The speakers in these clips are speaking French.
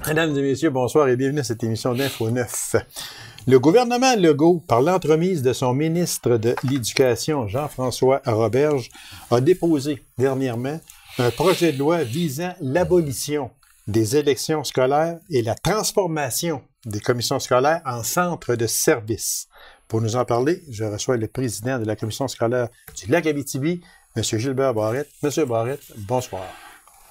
Mesdames et messieurs, bonsoir et bienvenue à cette émission d'Info 9. Le gouvernement Legault, par l'entremise de son ministre de l'Éducation, Jean-François Roberge, a déposé dernièrement un projet de loi visant l'abolition des élections scolaires et la transformation des commissions scolaires en centres de services. Pour nous en parler, je reçois le président de la commission scolaire du Lac-Abitibi, M. Gilbert Barrette. M. Barrette, bonsoir.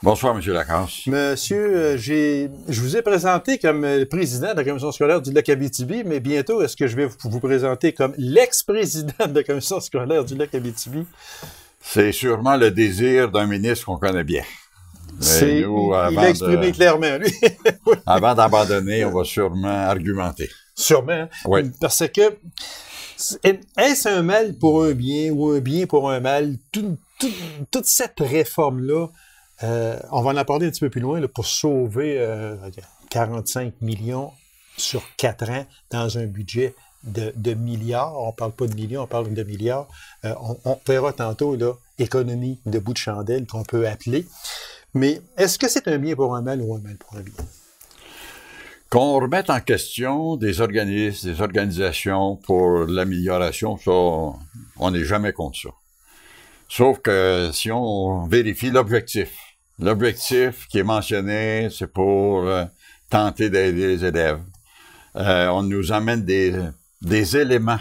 Bonsoir, M. Lacasse. Monsieur, je vous ai présenté comme président de la commission scolaire du Lac-Abitibi, mais bientôt, est-ce que je vais vous présenter comme l'ex-président de la commission scolaire du Lac-Abitibi? C'est sûrement le désir d'un ministre qu'on connaît bien. Il l'a exprimé clairement, lui. Oui. Avant d'abandonner, on va sûrement argumenter. Sûrement. Hein? Oui. Parce que, est-ce un mal pour un bien ou un bien pour un mal? Toute cette réforme-là, on va en parler un petit peu plus loin là, pour sauver 45 millions sur 4 ans dans un budget de milliards. On ne parle pas de millions, on parle de milliards. On verra tantôt là, économie de bout de chandelle qu'on peut appeler. Mais est-ce que c'est un bien pour un mal ou un mal pour un bien? Qu'on remette en question des organismes, des organisations pour l'amélioration, ça, on n'est jamais contre ça. Sauf que si on vérifie l'objectif qui est mentionné, c'est pour tenter d'aider les élèves. On nous amène des éléments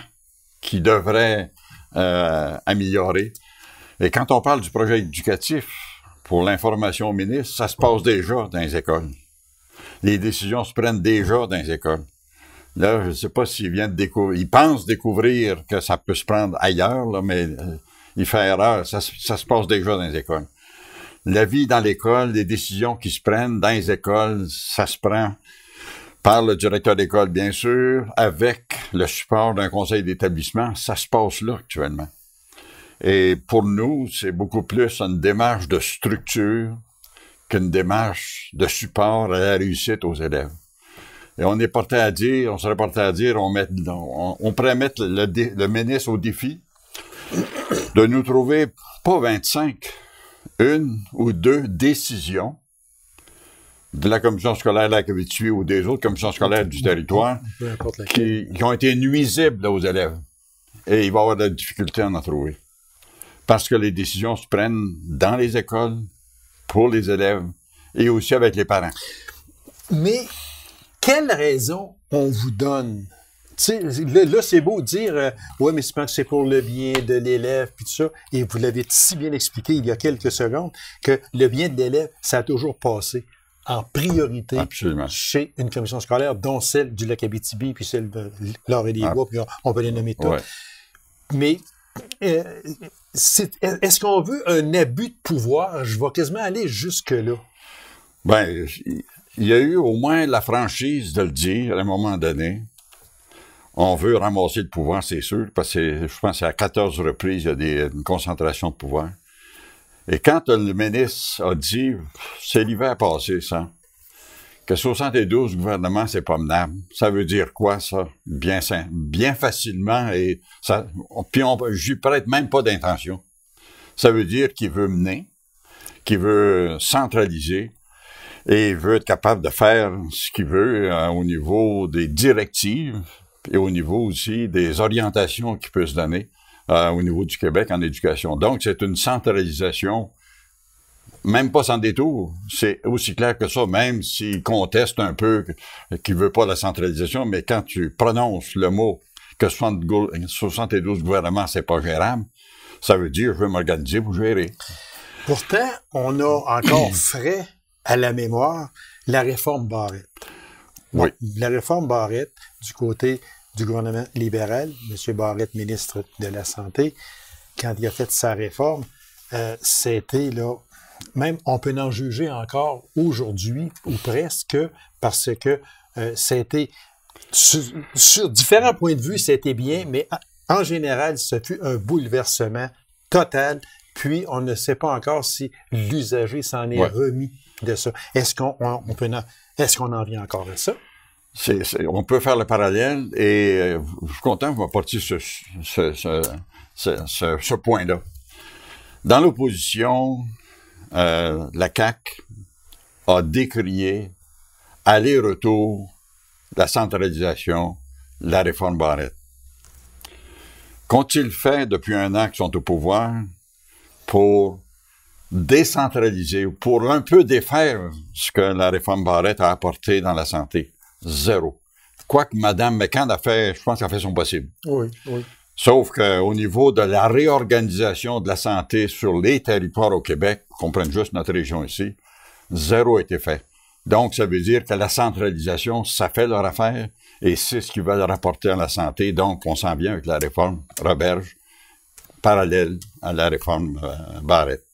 qui devraient améliorer. Et quand on parle du projet éducatif, pour l'information au ministre, ça se passe déjà dans les écoles. Les décisions se prennent déjà dans les écoles. Là, je ne sais pas s'il vient de découvrir, il pense découvrir que ça peut se prendre ailleurs, là, mais il fait erreur. Ça se passe déjà dans les écoles. La vie dans l'école, les décisions qui se prennent dans les écoles, ça se prend par le directeur d'école, bien sûr, avec le support d'un conseil d'établissement. Ça se passe là actuellement. Et pour nous, c'est beaucoup plus une démarche de structure qu'une démarche de support à la réussite aux élèves. Et on serait porté à dire, on pourrait mettre le ministre au défi de nous trouver pas 25, une ou deux décisions de la commission scolaire de Lac-Abitibi ou des autres commissions scolaires du territoire qui ont été nuisibles là, aux élèves. Et il va y avoir de la difficulté à en trouver. Parce que les décisions se prennent dans les écoles, pour les élèves et aussi avec les parents. Mais quelle raison on vous donne? Là, c'est beau de dire ouais, mais c'est pour le bien de l'élève, puis tout ça. Et vous l'avez si bien expliqué il y a quelques secondes, que le bien de l'élève, ça a toujours passé en priorité Absolument. Chez une commission scolaire, dont celle du Lac-Abitibi, puis celle de Laure-et-les-Bois, puis on peut les nommer toutes. Ouais. Mais est-ce qu'on veut un abus de pouvoir? Je vais quasiment aller jusque-là. Ben, il y a eu au moins la franchise de le dire à un moment donné. On veut ramasser le pouvoir, c'est sûr, parce que je pense qu'à 14 reprises, il y a une concentration de pouvoir. Et quand le ministre a dit, c'est l'hiver passé, ça, que 72 gouvernements, c'est pas menable. Ça veut dire quoi, ça? Bien facilement, et ça, puis j'y prête même pas d'intention. Ça veut dire qu'il veut mener, qu'il veut centraliser, et il veut être capable de faire ce qu'il veut au niveau des directives, et au niveau aussi des orientations qu'il peut se donner au niveau du Québec en éducation. Donc, c'est une centralisation, même pas sans détour. C'est aussi clair que ça, même s'il conteste un peu qu'il veut pas la centralisation, mais quand tu prononces le mot que 72 gouvernements, c'est pas gérable, ça veut dire je veux m'organiser pour gérer. Pourtant, on a encore frais à la mémoire la réforme Barrette. Oui. La réforme Barrette, du côté du gouvernement libéral, M. Barrette, ministre de la Santé, quand il a fait sa réforme, c'était là, même on peut en juger encore aujourd'hui, ou presque, parce que c'était, sur différents points de vue, c'était bien, mais en général, ce fut un bouleversement total, puis on ne sait pas encore si l'usager s'en est remis de ça. Est-ce qu'on en vient encore à ça? On peut faire le parallèle et je suis content que vous m'apportiez ce point-là. Dans l'opposition, la CAQ a décrié aller-retour, la centralisation, la réforme Barrette. Qu'ont-ils fait depuis un an qu'ils sont au pouvoir pour décentraliser, pour un peu défaire ce que la réforme Barrette a apporté dans la santé? Zéro. Quoique Mme McCann a fait, je pense qu'elle a fait son possible. Oui, oui. Sauf qu'au niveau de la réorganisation de la santé sur les territoires au Québec, qu'on prenne juste notre région ici, zéro a été fait. Donc, ça veut dire que la centralisation, ça fait leur affaire et c'est ce qu'ils veulent rapporter à la santé. Donc, on s'en vient avec la réforme Roberge, parallèle à la réforme Barrette.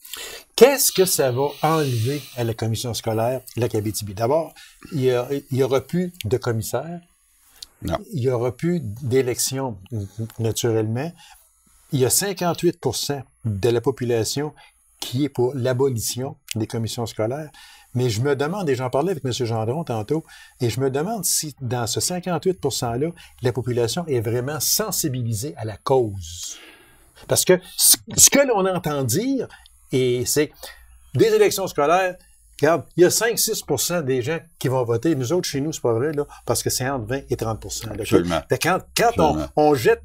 Qu'est-ce que ça va enlever à la commission scolaire de l'Abitibi? D'abord, il n'y aura plus de commissaires. Non. Il n'y aura plus d'élections, naturellement. Il y a 58% de la population qui est pour l'abolition des commissions scolaires. Mais je me demande, et j'en parlais avec M. Gendron tantôt, et je me demande si dans ce 58%-là, la population est vraiment sensibilisée à la cause. Parce que ce que l'on entend dire, et c'est des élections scolaires, regarde, il y a 5-6% des gens qui vont voter. Nous autres, chez nous, c'est pas vrai, là, parce que c'est entre 20 et 30%. Là. Absolument. Quand on jette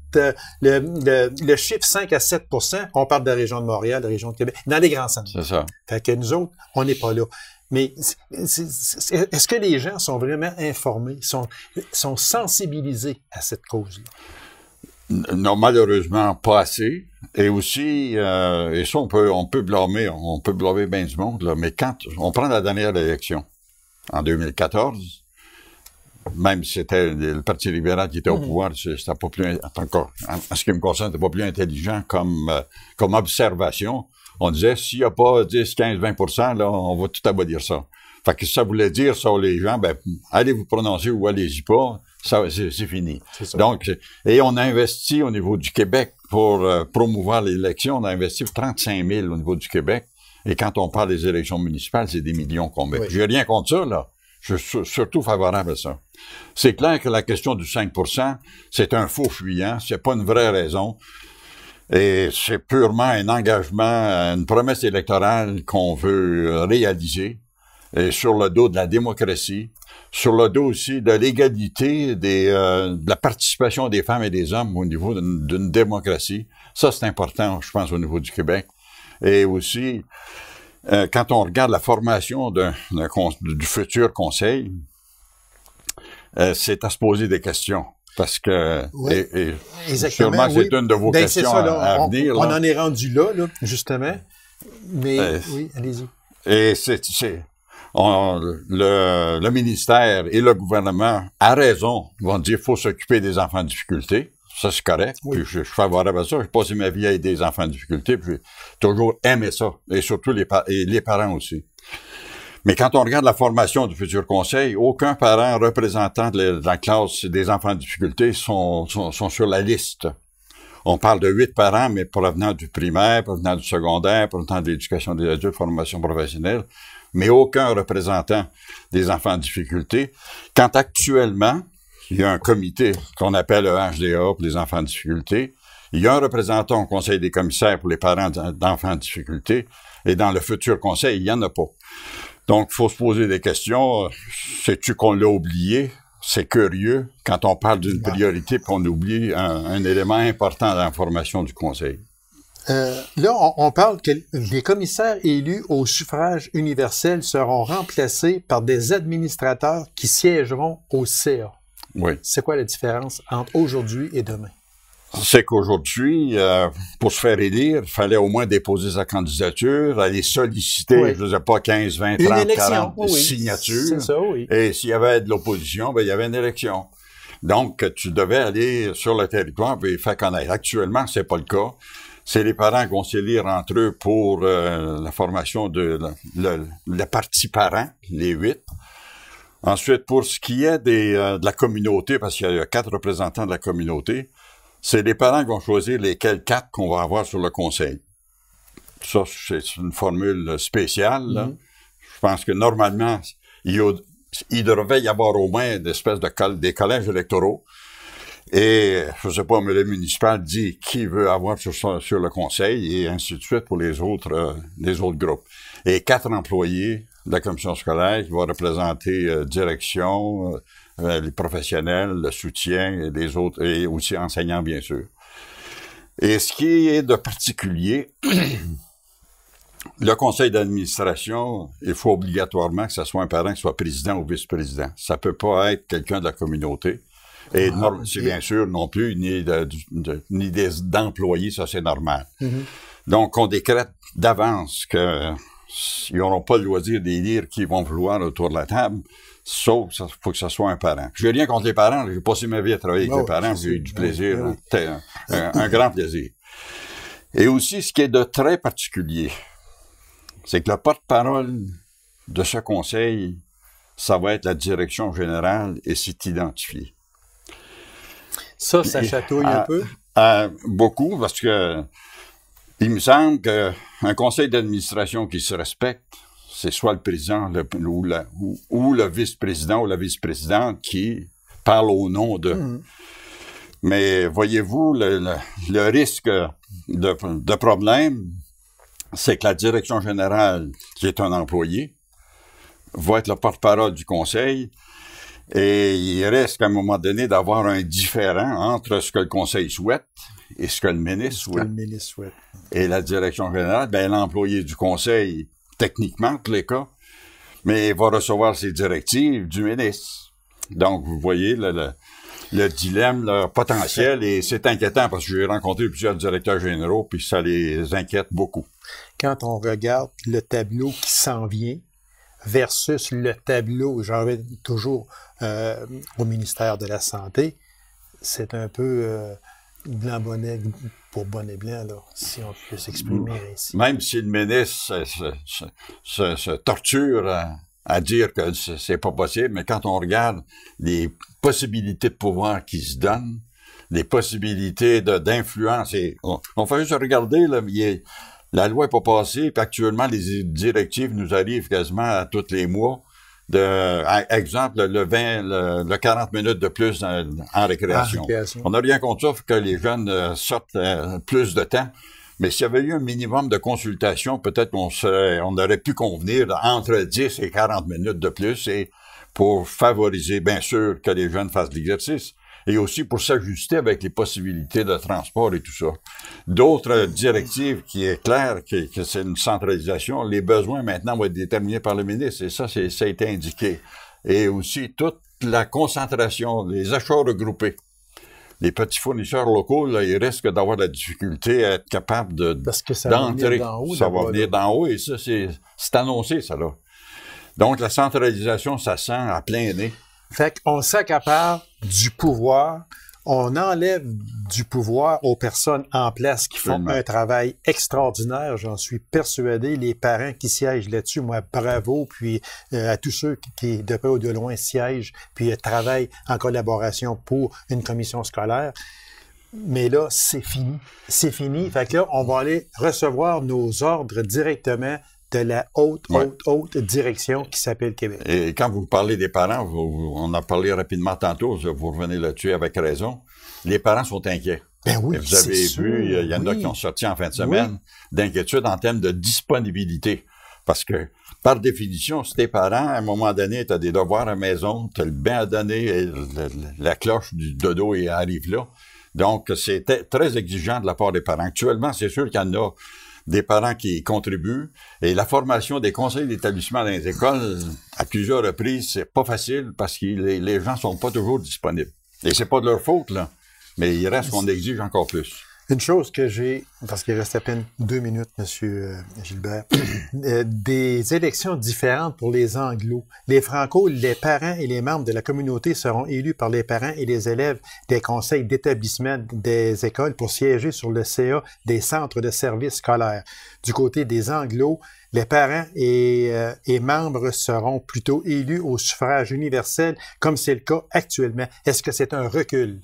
le chiffre 5 à 7%, on parle de la région de Montréal, de la région de Québec, dans les grands centres. C'est ça. Fait que nous autres, on n'est pas là. Mais est-ce que les gens sont vraiment informés, sont sensibilisés à cette cause-là? Non, malheureusement, pas assez. Et aussi, et ça, on peut blâmer bien du monde, là, mais quand on prend la dernière élection, en 2014, même si c'était le Parti libéral qui était au pouvoir, c'était pas plus, encore, en ce qui me concerne, c'était pas plus intelligent comme observation. On disait, s'il n'y a pas 10, 15, 20%, là, on va tout abolir ça. Fait que ça voulait dire sur les gens, ben, allez vous prononcer ou allez-y pas, ça, c'est fini. Donc, et on a investi au niveau du Québec pour promouvoir l'élection, on a investi 35 000 au niveau du Québec. Et quand on parle des élections municipales, c'est des millions qu'on met. Oui. J'ai rien contre ça, là. Je suis surtout favorable à ça. C'est clair que la question du 5%, c'est un faux fuyant, c'est pas une vraie raison. Et c'est purement un engagement, une promesse électorale qu'on veut réaliser, et sur le dos de la démocratie, sur le dos aussi de l'égalité, de la participation des femmes et des hommes au niveau d'une démocratie. Ça, c'est important, je pense, au niveau du Québec. Et aussi, quand on regarde la formation du futur conseil, c'est à se poser des questions. Parce que, oui, et sûrement, c'est une de vos questions ça, là, à venir. On en est rendu là, justement. Mais, oui, allez-y. Et le ministère et le gouvernement, à raison, vont dire qu'il faut s'occuper des enfants en difficulté. Ça, c'est correct. Oui. Puis je suis favorable à ça. J'ai passé ma vie à aider des enfants en difficulté, puis j'ai toujours aimé ça. Et surtout les parents aussi. Mais quand on regarde la formation du futur conseil, aucun parent représentant de la classe des enfants en difficulté sont sur la liste. On parle de 8 parents, mais provenant du primaire, provenant du secondaire, provenant de l'éducation des adultes, formation professionnelle, mais aucun représentant des enfants en difficulté. Quand actuellement, il y a un comité qu'on appelle le HDA pour les enfants en difficulté, il y a un représentant au conseil des commissaires pour les parents d'enfants en difficulté, et dans le futur conseil, il n'y en a pas. Donc, il faut se poser des questions. Sais-tu qu'on l'a oublié? C'est curieux quand on parle d'une priorité et qu'on oublie un élément important dans la formation du conseil. Là, on parle que les commissaires élus au suffrage universel seront remplacés par des administrateurs qui siégeront au CA. Oui. C'est quoi la différence entre aujourd'hui et demain? C'est qu'aujourd'hui, pour se faire élire, il fallait au moins déposer sa candidature, aller solliciter, je ne sais pas, 15, 20, 30, 40 signatures. C'est ça, oui. Et s'il y avait de l'opposition, ben, il y avait une élection. Donc, tu devais aller sur le territoire et faire connaître. Actuellement, c'est pas le cas. C'est les parents qui vont s'élire entre eux pour la formation de la partie parents, les 8. Ensuite, pour ce qui est de la communauté, parce qu'il y a 4 représentants de la communauté, c'est les parents qui vont choisir lesquels 4 qu'on va avoir sur le conseil. Ça, c'est une formule spéciale. Là. Je pense que normalement, il devrait y avoir au moins des collèges électoraux. Et, je sais pas, mais le municipal dit qui veut avoir sur le conseil et ainsi de suite pour les autres groupes. Et 4 employés de la commission scolaire qui vont représenter direction, les professionnels, le soutien et les autres, et aussi enseignants, bien sûr. Et ce qui est de particulier, le conseil d'administration, il faut obligatoirement que ce soit un parent qui soit président ou vice-président. Ça peut pas être quelqu'un de la communauté. Et c'est bien sûr non plus ni d'employés, ça c'est normal. Donc, on décrète d'avance qu'ils n'auront pas le loisir d'élire qui vont vouloir autour de la table, sauf qu'il faut que ce soit un parent. Je n'ai rien contre les parents, j'ai passé ma vie à travailler avec les parents, j'ai eu du plaisir, un grand plaisir. Et aussi, ce qui est de très particulier, c'est que le porte-parole de ce conseil, ça va être la direction générale et c'est identifié. Ça chatouille un peu? Beaucoup, parce que il me semble qu'un conseil d'administration qui se respecte, c'est soit le président ou le vice-président ou la vice-présidente qui parle au nom de. Mais voyez-vous, le risque de problème, c'est que la direction générale, qui est un employé, va être le porte-parole du conseil. Et il risque à un moment donné d'avoir un différend entre ce que le conseil souhaite et ce que le ministre souhaite. Et la direction générale, ben l'employé du conseil, techniquement, en tous les cas, mais il va recevoir ses directives du ministre. Donc, vous voyez le dilemme potentiel et c'est inquiétant parce que j'ai rencontré plusieurs directeurs généraux puis ça les inquiète beaucoup. Quand on regarde le tableau qui s'en vient, versus le tableau, j'en vais toujours au ministère de la Santé, c'est un peu blanc-bonnet pour bonnet blanc, là, si on peut s'exprimer ainsi. Même si le ministre se torture à dire que c'est pas possible, mais quand on regarde les possibilités de pouvoir qui se donnent, les possibilités d'influence, et on fait juste regarder, là, la loi n'est pas passée, puis actuellement, les directives nous arrivent quasiment à tous les mois. Exemple, le 40 minutes de plus en récréation. On n'a rien contre ça, faut que les jeunes sortent plus de temps. Mais s'il y avait eu un minimum de consultation, peut-être on aurait pu convenir entre 10 et 40 minutes de plus, et pour favoriser, bien sûr, que les jeunes fassent de l'exercice. Et aussi pour s'ajuster avec les possibilités de transport et tout ça. D'autres directives qui est clair que c'est une centralisation, les besoins maintenant vont être déterminés par le ministre, et ça a été indiqué. Et aussi toute la concentration, les achats regroupés. Les petits fournisseurs locaux, là, ils risquent d'avoir de la difficulté à être capables d'entrer. Ça va venir d'en haut, et ça, c'est annoncé, ça, là. Donc, la centralisation, ça sent à plein nez. Fait qu'on s'accapare du pouvoir, on enlève du pouvoir aux personnes en place qui font un travail extraordinaire, j'en suis persuadé. Les parents qui siègent là-dessus, moi, bravo, puis à tous ceux qui, de près ou de loin, siègent, puis travaillent en collaboration pour une commission scolaire. Mais là, c'est fini. C'est fini. Fait que là, on va aller recevoir nos ordres directement de la haute direction qui s'appelle Québec. Et quand vous parlez des parents, on a parlé rapidement tantôt, vous revenez là-dessus avec raison, les parents sont inquiets. Ben oui, vous avez vu, il y en a qui ont sorti en fin de semaine d'inquiétude en termes de disponibilité. Parce que, par définition, si tes parents, à un moment donné, tu as des devoirs à la maison, tu as le bain à donner, et la cloche du dodo arrive là. Donc, c'est très exigeant de la part des parents. Actuellement, c'est sûr qu'il y en a des parents qui contribuent. Et la formation des conseils d'établissement dans les écoles, à plusieurs reprises, c'est pas facile parce que les gens sont pas toujours disponibles. Et c'est pas de leur faute, là. Mais il reste qu'on exige encore plus. Une chose que j'ai, parce qu'il reste à peine 2 minutes, Monsieur Gilbert, des élections différentes pour les Anglos. Les Franco, les parents et les membres de la communauté seront élus par les parents et les élèves des conseils d'établissement des écoles pour siéger sur le CA des centres de services scolaires. Du côté des Anglos, les parents et membres seront plutôt élus au suffrage universel, comme c'est le cas actuellement. Est-ce que c'est un recul?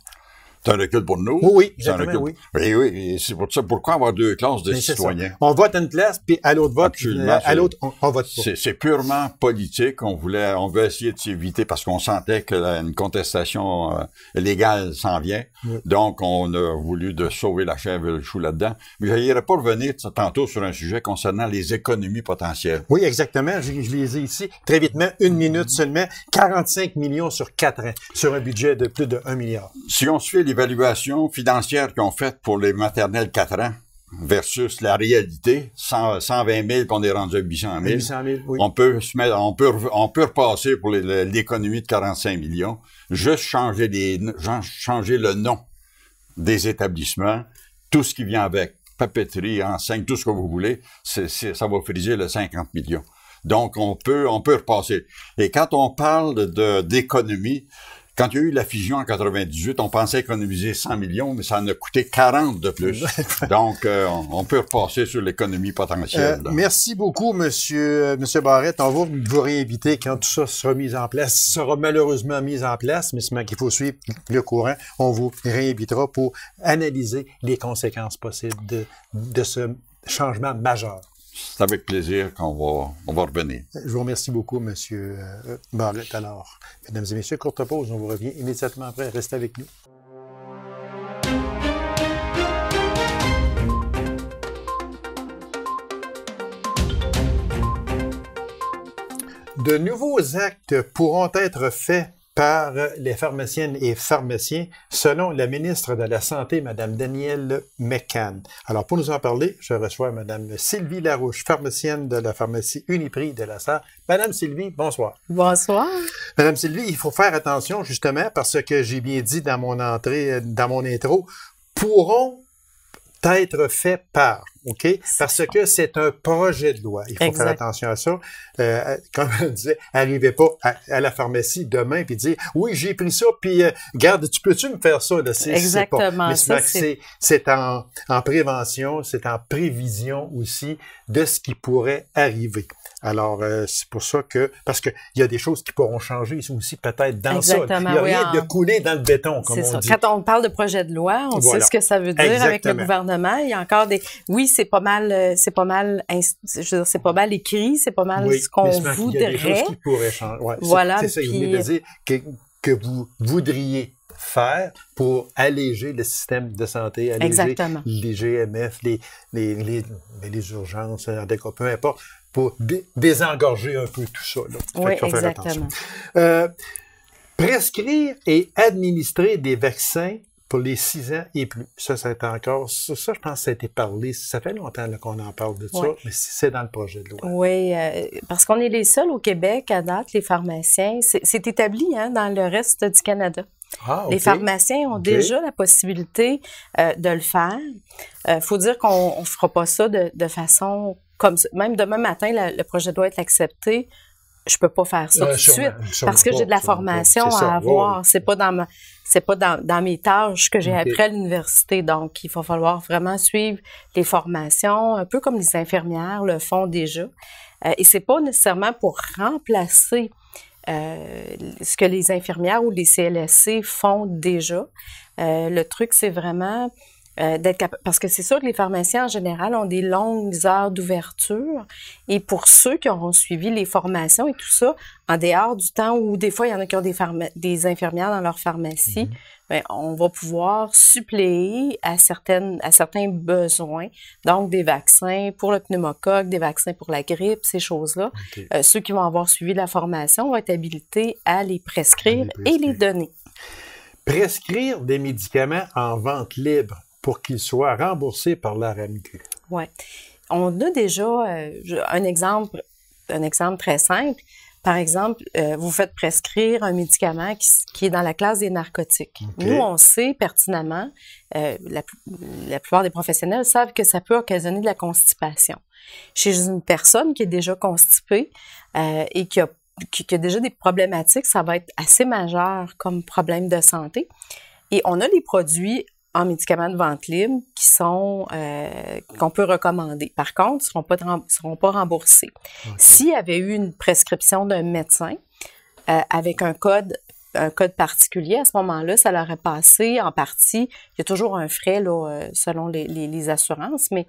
C'est un recul pour nous. Oui, C'est un exactement, recul. oui. Oui, et c'est pour ça, pourquoi avoir deux classes de Mais c'est citoyens? ça. On vote à une place, puis à l'autre vote, Absolument, à l'autre, on vote pas. C'est purement politique. On veut essayer de s'éviter parce qu'on sentait que une contestation légale s'en vient. Oui. Donc, on a voulu de sauver la chèvre et le chou là-dedans. Mais je n'irai pas revenir tantôt sur un sujet concernant les économies potentielles. Oui, exactement. Je les ai ici. Très vitement, 1 minute seulement. 45 millions sur 4 ans, sur un budget de plus de 1 milliard. Si on se fait l'évaluation financière qu'ils ont faite pour les maternelles 4 ans versus la réalité, 120 000 puis on est rendu à 800 000. 800 000, oui. On peut repasser pour l'économie de 45 millions, juste changer le nom des établissements, tout ce qui vient avec, papeterie, enseigne, tout ce que vous voulez, ça va friser le 50 millions. Donc, on peut repasser. Et quand on parle d'économie, quand il y a eu la fusion en 98, on pensait économiser 100 millions, mais ça en a coûté 40 de plus. Donc, on peut repasser sur l'économie potentielle. Merci beaucoup, Monsieur Barrette. On va vous réinviter quand tout ça sera mis en place. Ça sera malheureusement mis en place, mais c'est qu'il faut suivre le courant. On vous réinvitera pour analyser les conséquences possibles de ce changement majeur. C'est avec plaisir qu'on va revenir. Je vous remercie beaucoup, M. Barrette. Alors, mesdames et messieurs, courte pause. On vous revient immédiatement après. Restez avec nous. De nouveaux actes pourront être faits par les pharmaciennes et pharmaciens, selon la ministre de la Santé, Mme Danielle McCann. Alors, pour nous en parler, je reçois Mme Sylvie Larouche, pharmacienne de la pharmacie Uniprix de la Sarre. Mme Sylvie, bonsoir. Bonsoir. Mme Sylvie, il faut faire attention, justement, parce que j'ai bien dit dans mon intro, pourront être faits par, OK? Parce que c'est un projet de loi. Il faut faire attention à ça. Comme je disais, arrivez pas à la pharmacie demain puis dire, oui, j'ai pris ça, puis garde, peux-tu me faire ça? Là? Exactement. C'est en prévention, c'est en prévision aussi de ce qui pourrait arriver. Alors, c'est pour ça que, parce qu'il y a des choses qui pourront changer aussi peut-être dans ça. Il n'y a rien de couler dans le béton, comme on dit. Quand on parle de projet de loi, on sait ce que ça veut dire avec le gouvernement. Il y a encore oui, c'est pas mal écrit, c'est pas mal ce qu'on voudrait. Il y a des choses qui pourraient changer. Ouais, voilà. C'est ça, il venait de dire que vous voudriez faire pour alléger le système de santé, alléger les GMF, les urgences, peu importe, pour désengorger un peu tout ça. Là. Oui, exactement. Prescrire et administrer des vaccins pour les 6 ans et plus. Ça c'est encore... Ça, je pense que ça a été parlé. Ça fait longtemps qu'on en parle de ça, mais c'est dans le projet de loi. Oui, parce qu'on est les seuls au Québec, à date, les pharmaciens. C'est établi dans le reste du Canada. Ah, okay. Les pharmaciens ont déjà la possibilité de le faire. Faut dire qu'on ne fera pas ça de façon comme ça. Même demain matin, le projet doit être accepté. Je peux pas faire ça tout de suite parce que j'ai de la formation à avoir. Ouais. C'est pas dans mes tâches que j'ai appris à l'université. Donc, il va falloir vraiment suivre les formations, un peu comme les infirmières le font déjà. Et c'est pas nécessairement pour remplacer ce que les infirmières ou les CLSC font déjà. Le truc, c'est vraiment d'être capable, parce que c'est sûr que les pharmaciens en général ont des longues heures d'ouverture et pour ceux qui auront suivi les formations et tout ça, en dehors du temps où des fois il y en a qui ont des infirmières dans leur pharmacie, bien, on va pouvoir suppléer à certains besoins, donc des vaccins pour le pneumocoque, des vaccins pour la grippe, ces choses-là. Ceux qui vont avoir suivi la formation vont être habilités à les prescrire et les donner. Prescrire des médicaments en vente libre pour qu'ils soient remboursés par la RAMQ. Oui. On a déjà un exemple très simple. Par exemple, vous faites prescrire un médicament qui est dans la classe des narcotiques. Nous, on sait pertinemment, la plupart des professionnels savent que ça peut occasionner de la constipation. Chez une personne qui est déjà constipée et qui a déjà des problématiques, ça va être assez majeur comme problème de santé. Et on a les produits en médicaments de vente libre qui sont qu'on peut recommander. Par contre, ils seront pas remboursés. S'il y avait eu une prescription d'un médecin avec un code un code particulier, à ce moment-là, ça l'aurait passé en partie. Il y a toujours un frais là, selon les assurances, mais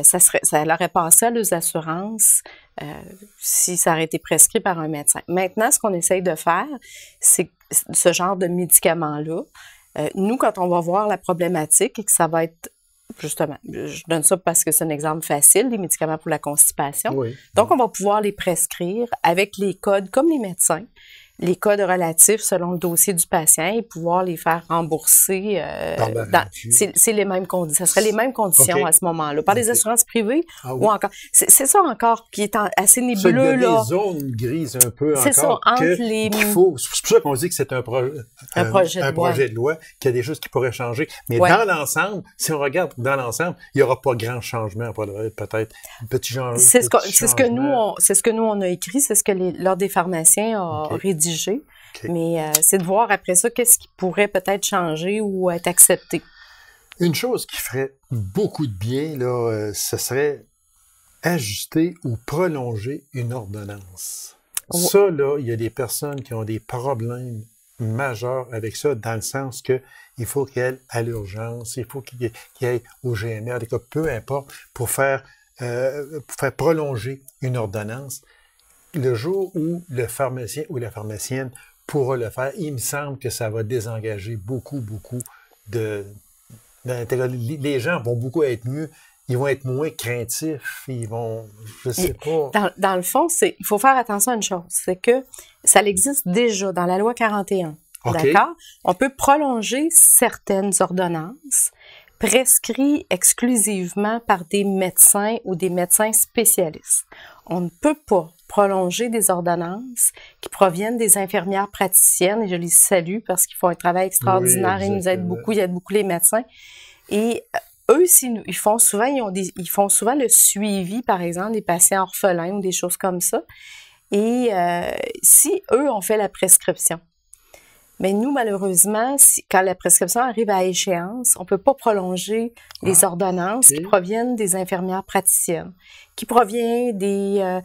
ça l'aurait passé à leurs assurances si ça aurait été prescrit par un médecin. Maintenant, ce qu'on essaye de faire, c'est ce genre de médicaments-là. Nous, quand on va voir la problématique et que ça va être, justement, je donne ça parce que c'est un exemple facile, les médicaments pour la constipation. Oui. Donc, on va pouvoir les prescrire avec les codes, comme les médecins, les codes relatifs selon le dossier du patient et pouvoir les faire rembourser. C'est les mêmes conditions. Ce serait les mêmes conditions à ce moment-là. Par les assurances privées ou encore. C'est ça encore qui est assez nébuleux. Il y a des zones grises un peu encore. C'est ça, entre les... C'est pour ça qu'on dit que c'est un projet de loi, qu'il y a des choses qui pourraient changer. Mais dans l'ensemble, si on regarde dans l'ensemble, il n'y aura pas grand changement. Peut-être un petit changement. C'est ce que nous, on a écrit. C'est ce que l'Ordre des pharmaciens a rédigé. Mais c'est de voir après ça qu'est-ce qui pourrait peut-être changer ou être accepté. Une chose qui ferait beaucoup de bien, là, ce serait ajuster ou prolonger une ordonnance. Ça, là, il y a des personnes qui ont des problèmes majeurs avec ça, dans le sens que il faut qu'elle à l'urgence, il faut qu'il aille au GMR, peu importe, pour faire prolonger une ordonnance. Le jour où le pharmacien ou la pharmacienne pourra le faire, il me semble que ça va désengager beaucoup les gens vont beaucoup être mieux, ils vont être moins craintifs, ils vont, je sais pas. Dans le fond, il faut faire attention à une chose, c'est que ça existe déjà dans la loi 41. D'accord? On peut prolonger certaines ordonnances prescrits exclusivement par des médecins ou des médecins spécialistes. On ne peut pas prolonger des ordonnances qui proviennent des infirmières praticiennes, et je les salue parce qu'ils font un travail extraordinaire, ils nous aident beaucoup, ils aident beaucoup les médecins. Et eux, ils font souvent le suivi, par exemple, des patients orphelins ou des choses comme ça. Et si eux ont fait la prescription, mais nous, malheureusement, quand la prescription arrive à échéance, on ne peut pas prolonger les ordonnances qui proviennent des infirmières praticiennes, qui proviennent des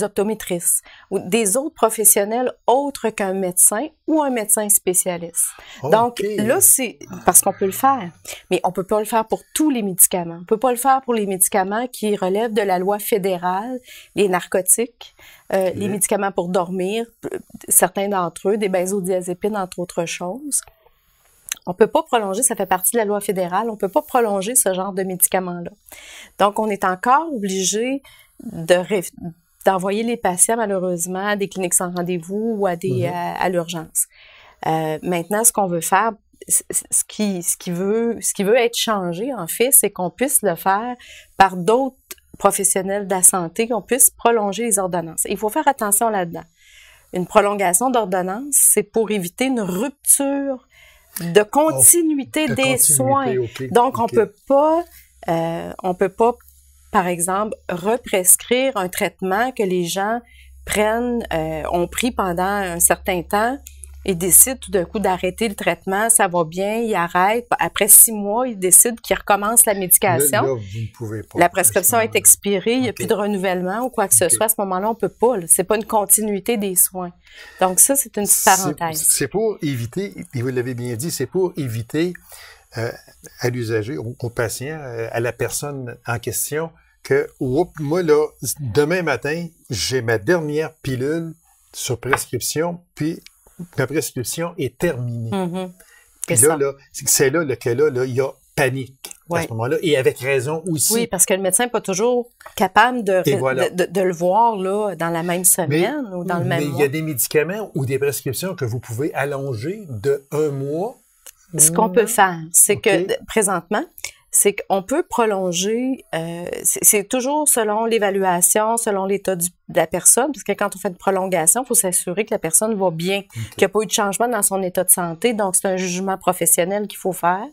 optométristes ou des autres professionnels autres qu'un médecin ou un médecin spécialiste. Donc là, c'est parce qu'on peut le faire, mais on ne peut pas le faire pour tous les médicaments. On ne peut pas le faire pour les médicaments qui relèvent de la loi fédérale, les narcotiques, les médicaments pour dormir, certains d'entre eux, des benzodiazépines, entre autres choses. On ne peut pas prolonger, ça fait partie de la loi fédérale, on ne peut pas prolonger ce genre de médicaments-là. Donc, on est encore obligé d'envoyer les patients, malheureusement, à des cliniques sans rendez-vous ou à l'urgence. Maintenant, ce qu'on veut faire, ce qui veut être changé, en fait, c'est qu'on puisse le faire par d'autres professionnels de la santé, qu'on puisse prolonger les ordonnances. Et il faut faire attention là-dedans. Une prolongation d'ordonnance, c'est pour éviter une rupture de continuité des soins. Donc, on peut pas, par exemple, represcrire un traitement que les gens ont pris pendant un certain temps et décident tout d'un coup d'arrêter le traitement, ça va bien, ils arrêtent. Après 6 mois, ils décident qu'ils recommencent la médication. Là, vous ne pouvez pas. La prescription est expirée, il n'y a plus de renouvellement ou quoi que ce soit. À ce moment-là, on ne peut pas. C'est pas une continuité des soins. Donc ça, c'est une petite parenthèse. C'est pour éviter, et vous l'avez bien dit, c'est pour éviter à l'usager, au patient, à la personne en question, que moi, là, demain matin, j'ai ma dernière pilule sur prescription, puis ma prescription est terminée. Puis là, c'est là que là, il y a panique à ce moment-là, et avec raison aussi. Oui, parce que le médecin n'est pas toujours capable de le voir là, dans la même semaine ou dans le même mois. Mais il y a des médicaments ou des prescriptions que vous pouvez allonger de 1 mois. Ce qu'on peut faire, c'est que présentement, c'est qu'on peut prolonger, c'est toujours selon l'évaluation, selon l'état de la personne, parce que quand on fait une prolongation, il faut s'assurer que la personne va bien, qu'il n'y a pas eu de changement dans son état de santé, donc c'est un jugement professionnel qu'il faut faire.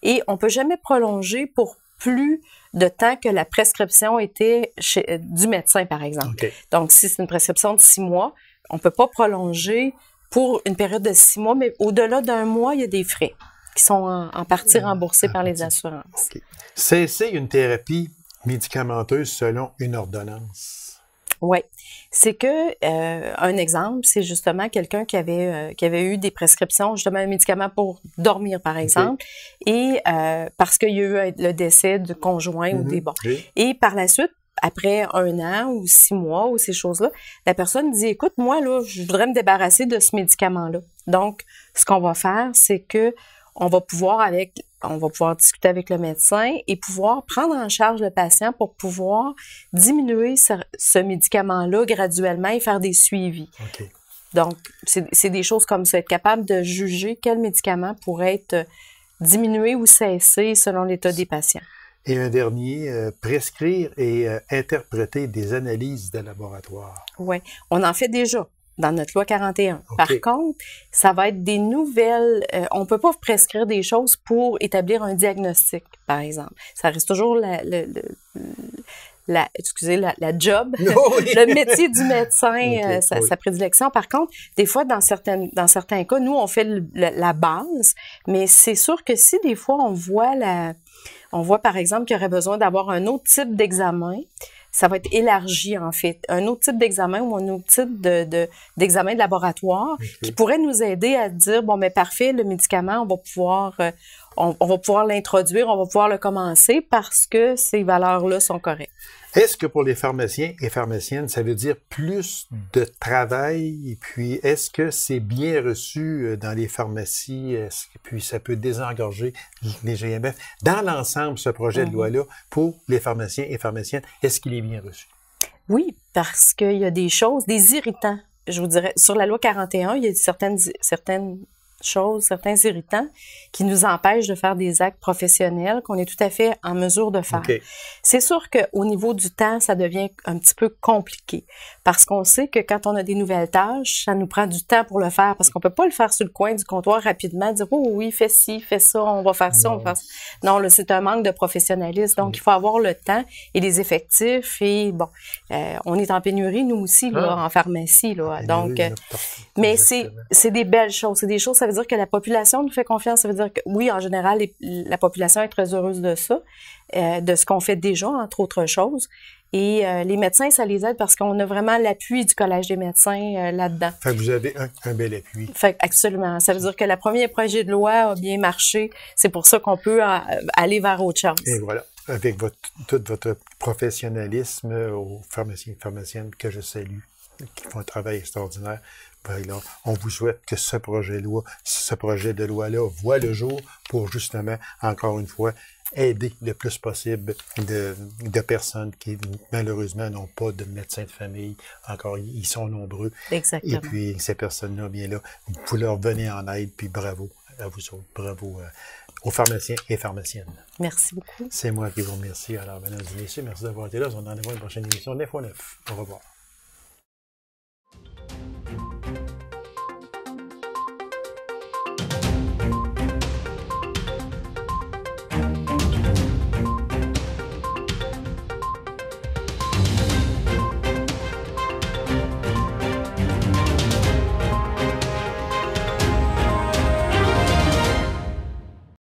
Et on ne peut jamais prolonger pour plus de temps que la prescription était du médecin, par exemple. Donc, si c'est une prescription de 6 mois, on ne peut pas prolonger pour une période de 6 mois, mais au-delà d'1 mois, il y a des frais qui sont en partie remboursés par les assurances. Cesser une thérapie médicamenteuse selon une ordonnance. Oui. C'est que, un exemple, c'est justement quelqu'un qui avait eu des prescriptions, justement, un médicament pour dormir, par exemple, et parce qu'il y a eu le décès du conjoint ou des bons. Et par la suite, après 1 an ou 6 mois ou ces choses-là, la personne dit, écoute, moi, là, je voudrais me débarrasser de ce médicament-là. Donc, ce qu'on va faire, c'est que on va pouvoir discuter avec le médecin et pouvoir prendre en charge le patient pour pouvoir diminuer ce médicament-là graduellement et faire des suivis. Okay. Donc, c'est des choses comme ça, être capable de juger quel médicament pourrait être diminué ou cessé selon l'état des patients. Et un dernier, prescrire et interpréter des analyses de laboratoire. Oui, on en fait déjà dans notre loi 41. Par contre, ça va être des nouvelles... on peut pas prescrire des choses pour établir un diagnostic, par exemple. Ça reste toujours la job, le métier du médecin, sa prédilection. Par contre, des fois, dans certains cas, nous, on fait la base, mais c'est sûr que si des fois, on voit, par exemple, qu'il y aurait besoin d'avoir un autre type d'examen, ça va être élargi, en fait. Un autre type d'examen ou un autre type d'examen de laboratoire qui pourrait nous aider à dire, bon, mais parfait, le médicament, on va pouvoir l'introduire, on va pouvoir le commencer parce que ces valeurs-là sont correctes. Est-ce que pour les pharmaciens et pharmaciennes, ça veut dire plus de travail? Et puis, est-ce que c'est bien reçu dans les pharmacies? Puis, ça peut désengorger les GMF? Dans l'ensemble, ce projet de loi-là, pour les pharmaciens et pharmaciennes, est-ce qu'il est bien reçu? Oui, parce qu'il y a des choses, des irritants. Je vous dirais, sur la loi 41, il y a certaines choses, certains irritants qui nous empêchent de faire des actes professionnels qu'on est tout à fait en mesure de faire. C'est sûr qu'au niveau du temps, ça devient un petit peu compliqué parce qu'on sait que quand on a des nouvelles tâches, ça nous prend du temps pour le faire parce qu'on peut pas le faire sur le coin du comptoir rapidement, dire « Oh oui, fais ci, fais ça, on va faire ça, on va faire ça. » Non, là, c'est un manque de professionnalisme. Donc, il faut avoir le temps et les effectifs et bon, on est en pénurie, nous aussi, là, en pharmacie, là. Donc, mais c'est des belles choses, c'est des choses, ça veut dire que la population nous fait confiance. Ça veut dire que, oui, en général, la population est très heureuse de ça, de ce qu'on fait déjà, entre autres choses. Et les médecins, ça les aide parce qu'on a vraiment l'appui du Collège des médecins là-dedans. Fait que vous avez un bel appui. Fait absolument. Ça veut dire que le premier projet de loi a bien marché. C'est pour ça qu'on peut aller vers autre chose. Et voilà. Avec tout votre professionnalisme aux pharmaciens et pharmaciennes que je salue, qui font un travail extraordinaire. Ben là, on vous souhaite que ce projet de loi-là voit le jour pour justement, encore une fois, aider le plus possible de personnes qui, malheureusement, n'ont pas de médecin de famille. Encore, ils sont nombreux. Exactement. Et puis, ces personnes-là, bien là, vous leur venez en aide, puis bravo à vous autres. Bravo aux pharmaciens et pharmaciennes. Merci beaucoup. C'est moi qui vous remercie. Alors, mesdames et messieurs, merci d'avoir été là. On en a une prochaine émission d'Info 9. Au revoir.